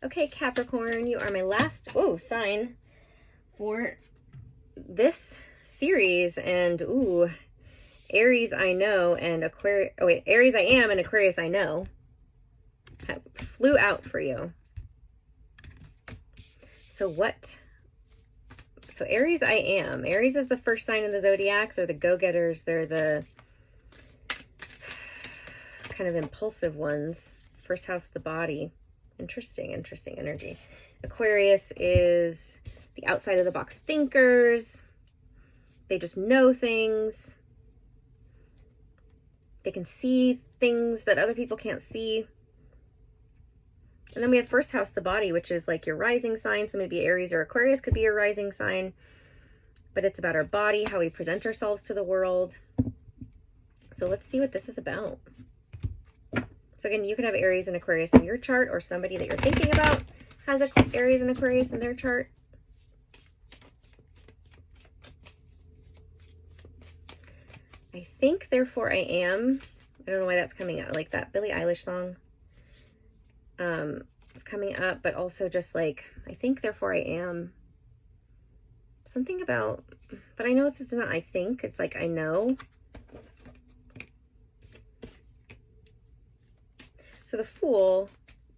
Okay, Capricorn, you are my last sign for this series. And Aries I know and Aquarius, Aries I am and Aquarius I know flew out for you. So Aries I am. Aries is the first sign in the zodiac. They're the go-getters. They're the kind of impulsive ones. First house, the body. Interesting energy. Aquarius is the outside of the box thinkers. They just know things. They can see things that other people can't see. And then we have first house, the body, which is like your rising sign. So maybe Aries or Aquarius could be your rising sign. But it's about our body, how we present ourselves to the world. So let's see what this is about. So again, you could have Aries and Aquarius in your chart, or somebody that you're thinking about has Aries and Aquarius in their chart. I think, therefore I am. I don't know why that's coming out. Like that Billie Eilish song. It's coming up, but also just like, I think, therefore I am. Something about, but I know it's not I think, it's like I know. So the Fool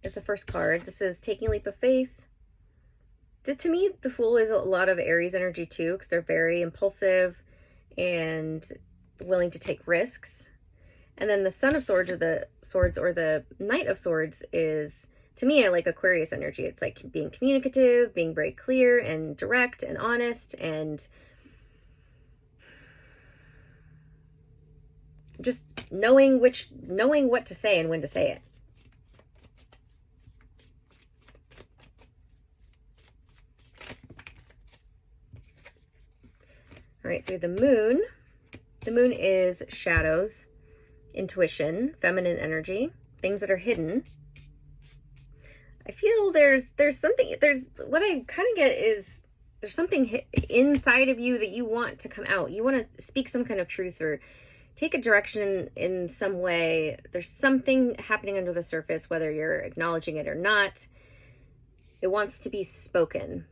is the first card. This is taking a leap of faith. To me, the Fool is a lot of Aries energy too, because they're very impulsive and willing to take risks. And then the Son of Swords, or the Knight of Swords, is, to me, I like Aquarius energy. It's like being communicative, being very clear and direct and honest, and just knowing what to say and when to say it. All right, so we have the Moon. The Moon is shadows, intuition, feminine energy, things that are hidden. I feel there's what I kind of get is there's something inside of you that you want to come out. You want to speak some kind of truth or take a direction in some way. There's something happening under the surface, whether you're acknowledging it or not. It wants to be spoken.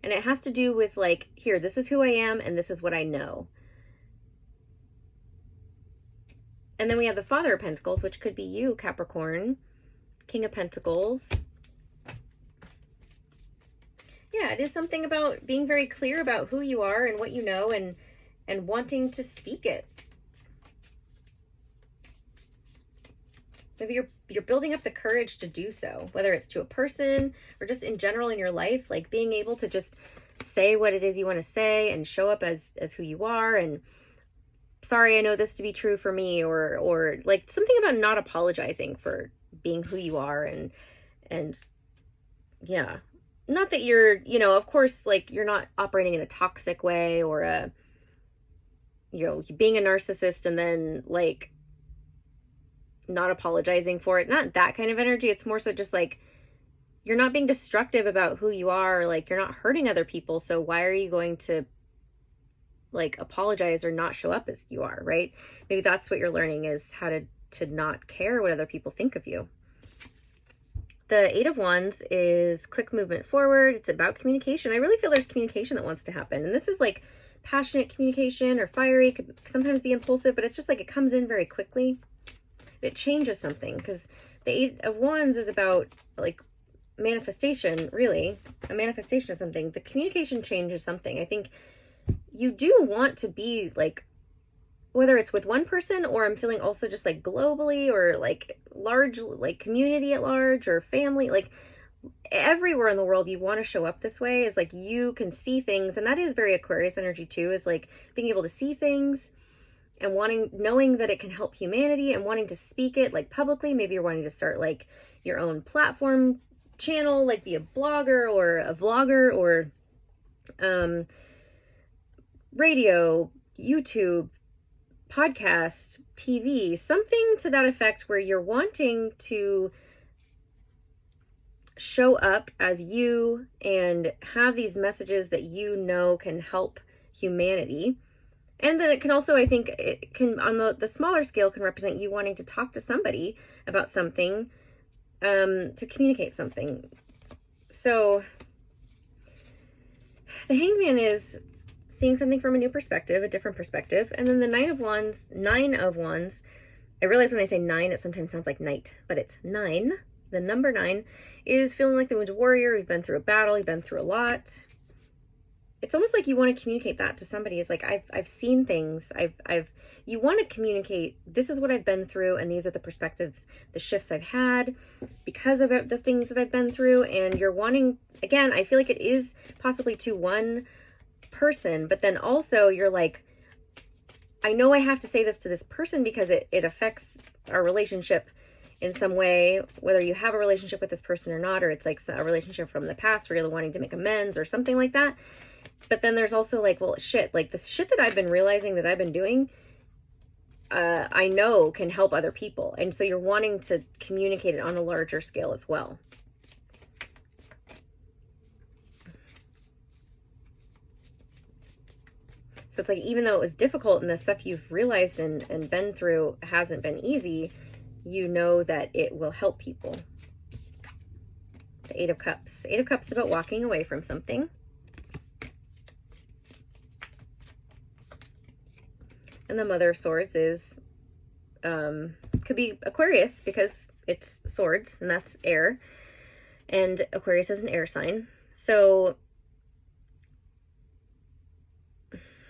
And it has to do with like, here, this is who I am and this is what I know. And then we have the Father of Pentacles, which could be you, Capricorn. King of Pentacles. Yeah, it is something about being very clear about who you are and what you know, and wanting to speak it. Maybe you're building up the courage to do so, whether it's to a person or just in general in your life, like being able to just say what it is you want to say and show up as who you are. And sorry, I know this to be true for me, or like something about not apologizing for being who you are. And yeah, not that you're, of course, like you're not operating in a toxic way or being a narcissist and then like not apologizing for it. Not that kind of energy. It's more so just like you're not being destructive about who you are. Like you're not hurting other people. So why are you going to like apologize or not show up as you are, right? Maybe that's what you're learning, is how to not care what other people think of you. The Eight of Wands is quick movement forward. It's about communication. I really feel there's communication that wants to happen. And this is like passionate communication or fiery, could sometimes be impulsive, but it's just like it comes in very quickly. It changes something, because the Eight of Wands is about like manifestation, really. A manifestation of something. The communication changes something. I think you do want to be like, whether it's with one person or I'm feeling also just like globally or like large, like community at large or family, like everywhere in the world, you want to show up this way, is like you can see things. And that is very Aquarius energy too, is like being able to see things and knowing that it can help humanity and wanting to speak it like publicly. Maybe you're wanting to start like your own platform channel, like be a blogger or a vlogger or radio, YouTube, podcast, TV, something to that effect, where you're wanting to show up as you and have these messages that you know can help humanity. And then it can also, I think it can, on the smaller scale, can represent you wanting to talk to somebody about something to communicate something. So the Hangman is seeing something from a new perspective, a different perspective. And then the Nine of Wands, I realize when I say 9, it sometimes sounds like night, but it's 9. The number 9 is feeling like the Wounded Warrior. You've been through a battle. You've been through a lot. It's almost like you want to communicate that to somebody. It's like, I've seen things. You want to communicate, this is what I've been through, and these are the perspectives, the shifts I've had because of the things that I've been through. And you're wanting, again, I feel like it is possibly to one person, but then also you're like, I know I have to say this to this person because it affects our relationship in some way, whether you have a relationship with this person or not, or it's like a relationship from the past where you're wanting to make amends or something like that. But then there's also like, well, shit, like the shit that I've been realizing that I've been doing, I know can help other people. And so you're wanting to communicate it on a larger scale as well. So it's like, even though it was difficult and the stuff you've realized and been through hasn't been easy, you know that it will help people. The Eight of Cups. Eight of Cups is about walking away from something. And the Mother of Swords is, could be Aquarius because it's swords and that's air. And Aquarius is an air sign. So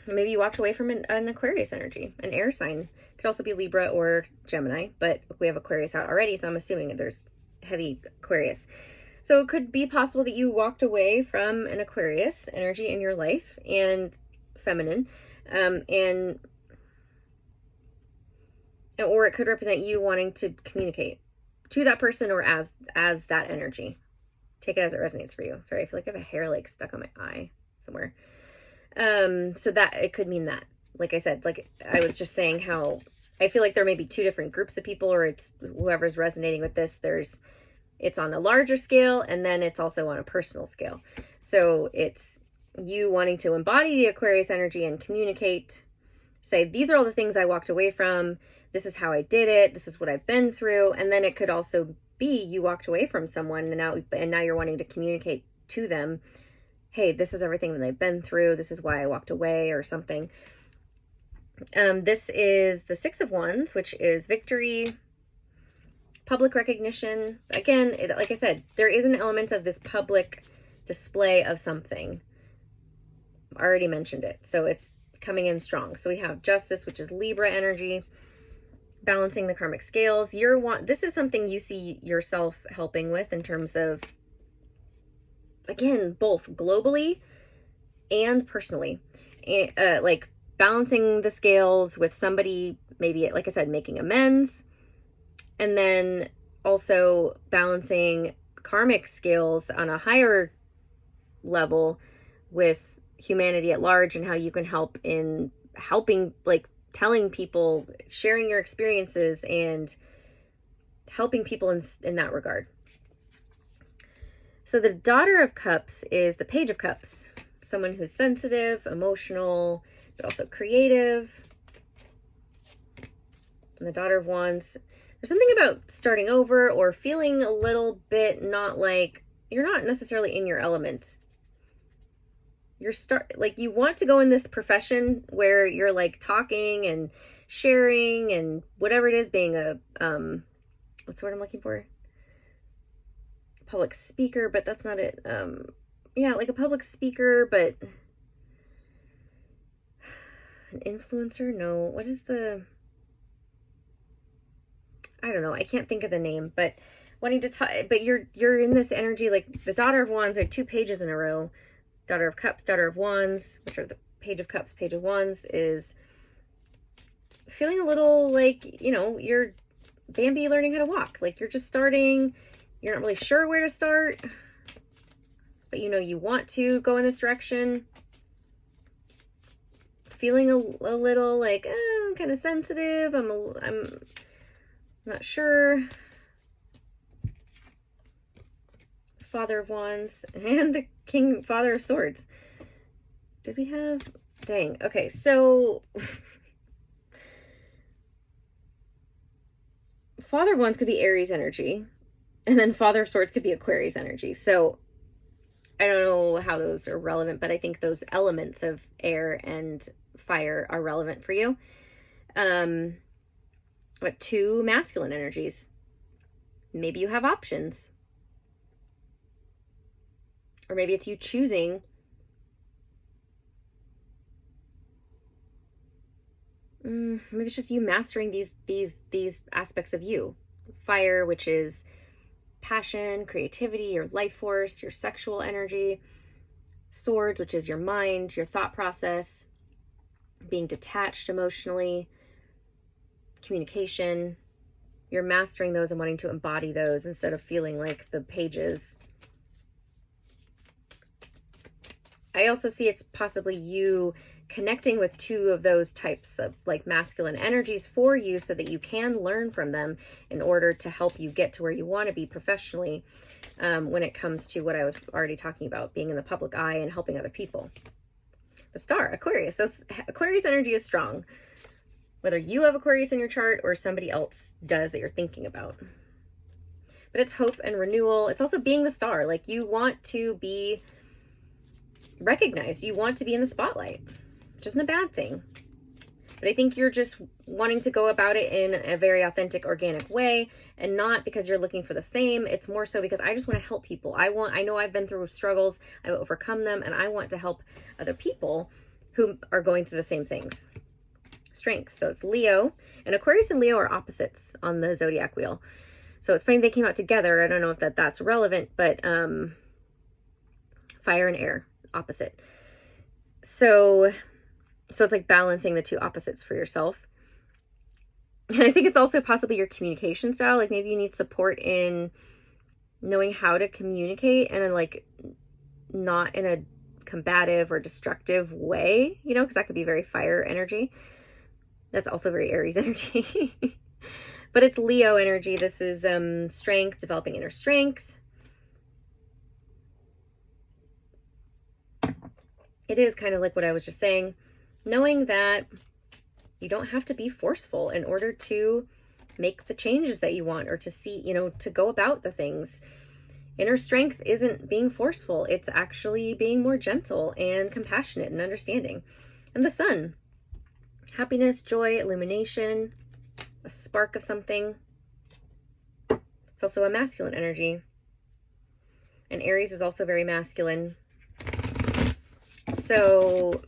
maybe you walked away from an Aquarius energy, an air sign. Could also be Libra or Gemini, but we have Aquarius out already, so I'm assuming there's heavy Aquarius. So it could be possible that you walked away from an Aquarius energy in your life, and feminine, or it could represent you wanting to communicate to that person or as that energy. Take it as it resonates for you. Sorry, I feel like I have a hair like stuck on my eye somewhere. So that it could mean that, like I said, like I was just saying, how I feel like there may be two different groups of people, or it's whoever's resonating with this. It's on a larger scale, and then it's also on a personal scale. So it's you wanting to embody the Aquarius energy and communicate, say, these are all the things I walked away from. This is how I did it. This is what I've been through. And then it could also be you walked away from someone and now you're wanting to communicate to them, hey, this is everything that I've been through. This is why I walked away, or something. This is the Six of Wands, which is victory, public recognition. Again, like I said, there is an element of this public display of something. I already mentioned it. So it's coming in strong. So we have Justice, which is Libra energy, balancing the karmic scales. This is something you see yourself helping with in terms of, again, both globally and personally, like balancing the scales with somebody, maybe, like I said, making amends, and then also balancing karmic scales on a higher level with humanity at large, and how you can help in helping, like telling people, sharing your experiences and helping people in that regard. So the Daughter of Cups is the Page of Cups. Someone who's sensitive, emotional, but also creative. And the Daughter of Wands, there's something about starting over or feeling a little bit not like, you're not necessarily in your element. You want to go in this profession where you're like talking and sharing and whatever it is, being a, what's the word I'm looking for? Public speaker, but that's not it. Yeah, like a public speaker, but an influencer? No, what is I don't know. I can't think of the name, but wanting to talk, but you're in this energy, like the Daughter of Wands, like 2 pages in a row. Daughter of Cups, Daughter of Wands, which are the Page of Cups, Page of Wands, is feeling a little like, you're Bambi learning how to walk. Like you're just starting, you're not really sure where to start, but you want to go in this direction. Feeling a little like, I'm kind of sensitive. I'm not sure. Father of Wands and the Father of Swords. Did we have? Dang. Okay, so Father of Wands could be Aries energy. And then Father of Swords could be Aquarius energy. So I don't know how those are relevant, but I think those elements of air and fire are relevant for you. But 2 masculine energies. Maybe you have options. Or maybe it's you choosing maybe it's just you mastering these aspects of you. Fire, which is passion, creativity, your life force, your sexual energy. Swords, which is your mind, your thought process, being detached emotionally, communication. You're mastering those and wanting to embody those instead of feeling like the pages. I also see it's possibly you connecting with 2 of those types of like masculine energies for you so that you can learn from them in order to help you get to where you want to be professionally, when it comes to what I was already talking about, being in the public eye and helping other people. The star, Aquarius. Aquarius energy is strong, whether you have Aquarius in your chart or somebody else does that you're thinking about. But it's hope and renewal. It's also being the star. Like, you want to be recognized. You want to be in the spotlight, which isn't a bad thing. But I think you're just wanting to go about it in a very authentic, organic way, and not because you're looking for the fame. It's more so because I just want to help people. I know I've been through struggles, I've overcome them, and I want to help other people who are going through the same things. Strength. So it's Leo, and Aquarius and Leo are opposites on the zodiac wheel. So it's funny they came out together. I don't know if that's relevant, but fire and air, opposite. So it's like balancing the 2 opposites for yourself. And I think it's also possibly your communication style. Like, maybe you need support in knowing how to communicate and like not in a combative or destructive way, you know, because that could be very fire energy. That's also very Aries energy. But it's Leo energy. This is strength, developing inner strength. It is kind of like what I was just saying, knowing that you don't have to be forceful in order to make the changes that you want or to see, you know, to go about the things. Inner strength isn't being forceful. It's actually being more gentle and compassionate and understanding. And the sun, happiness, joy, illumination, a spark of something. It's also a masculine energy. And Aries is also very masculine. So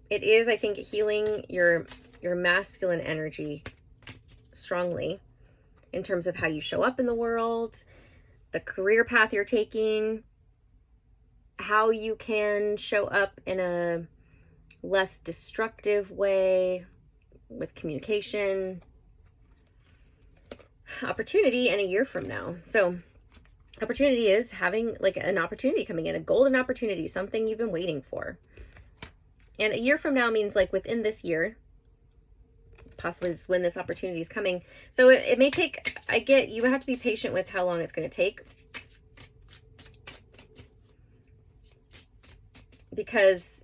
it is, I think, healing your masculine energy strongly in terms of how you show up in the world, the career path you're taking, how you can show up in a less destructive way with communication, opportunity, and a year from now. So opportunity is having like an opportunity coming in, a golden opportunity, something you've been waiting for. And a year from now means like within this year, possibly it's when this opportunity is coming. So it may take, you have to be patient with how long it's going to take, because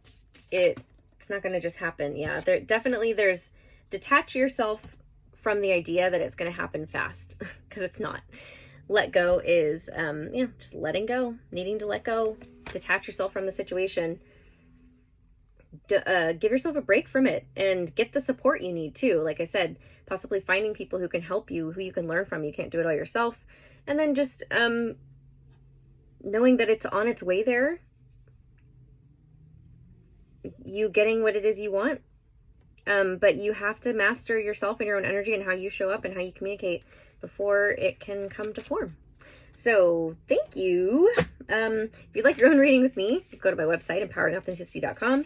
it's not going to just happen. Yeah, there's detach yourself from the idea that it's going to happen fast, because it's not. Let go is, just letting go, needing to let go, detach yourself from the situation. Give yourself a break from it and get the support you need too. Like I said, possibly finding people who can help you, who you can learn from. You can't do it all yourself. And then just knowing that it's on its way there, you getting what it is you want. But you have to master yourself and your own energy and how you show up and how you communicate before it can come to form. So thank you. If you'd like your own reading with me, go to my website, empoweringauthenticity.com.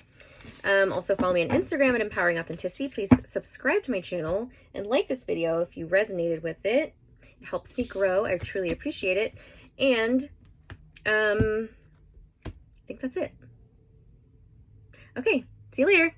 Also follow me on Instagram at Empowering Authenticity. Please subscribe to my channel and like this video if you resonated with it. It helps me grow. I truly appreciate it. And I think that's it. Okay, see you later.